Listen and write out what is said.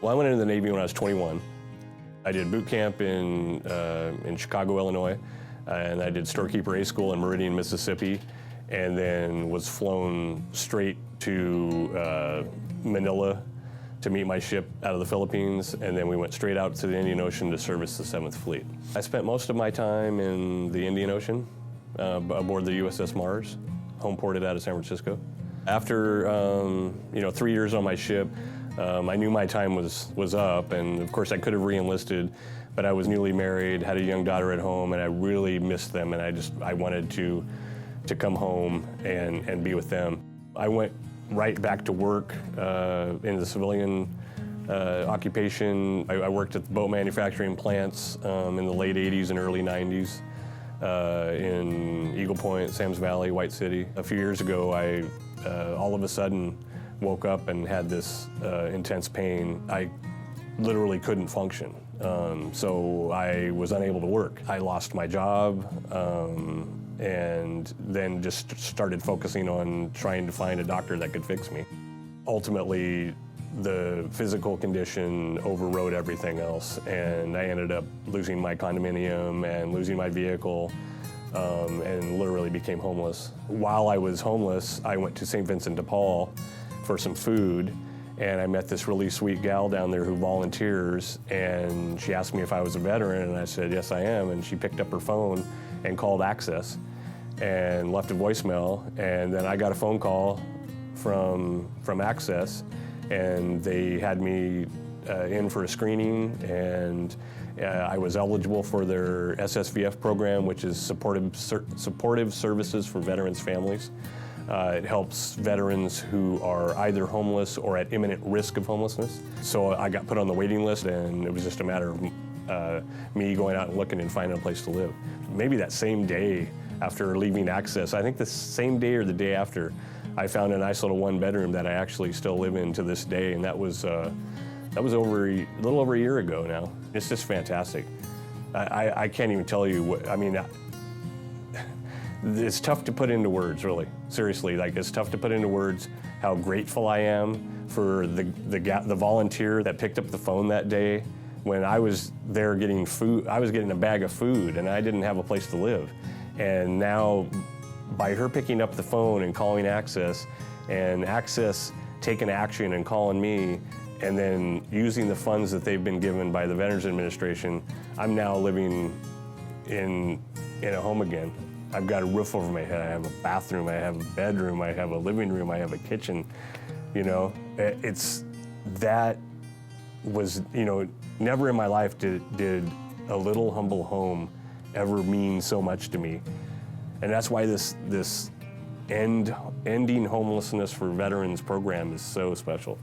Well, I went into the Navy when I was 21. I did boot camp in Chicago, Illinois, and I did storekeeper A school in Meridian, Mississippi, and then was flown straight to Manila to meet my ship out of the Philippines, and then we went straight out to the Indian Ocean to service the 7th Fleet. I spent most of my time in the Indian Ocean aboard the USS Mars, home ported out of San Francisco. After 3 years on my ship, I knew my time was up, and of course I could have re-enlisted, but I was newly married, had a young daughter at home, and I really missed them, and I wanted to come home and be with them. I went right back to work in the civilian occupation. I worked at the boat manufacturing plants in the late 80s and early 90s in Eagle Point, Sam's Valley, White City. A few years ago, I all of a sudden woke up and had this intense pain. I literally couldn't function. So I was unable to work. I lost my job and then just started focusing on trying to find a doctor that could fix me. Ultimately, the physical condition overrode everything else, and I ended up losing my condominium and losing my vehicle and literally became homeless. While I was homeless, I went to St. Vincent de Paul for some food, and I met this really sweet gal down there who volunteers, and she asked me if I was a veteran, and I said, yes, I am, and she picked up her phone and called Access and left a voicemail, and then I got a phone call from Access, and they had me in for a screening, and I was eligible for their SSVF program, which is supportive services for veterans' families. It helps veterans who are either homeless or at imminent risk of homelessness. So I got put on the waiting list, and it was just a matter of me going out and looking and finding a place to live. Maybe that same day after leaving Access, I think the same day or the day after, I found a nice little one-bedroom that I actually still live in to this day, and that was a little over a year ago now. It's just fantastic. I can't even tell you what, I mean, it's tough to put into words, really. Seriously, like, it's tough to put into words how grateful I am for the volunteer that picked up the phone that day when I was there getting food. I was getting a bag of food, and I didn't have a place to live. And now, by her picking up the phone and calling Access, and Access taking action and calling me, and then using the funds that they've been given by the Veterans Administration, I'm now living in a home again. I've got a roof over my head, I have a bathroom, I have a bedroom, I have a living room, I have a kitchen. You know, that was, never in my life did a little humble home ever mean so much to me. And that's why this ending homelessness for veterans program is so special.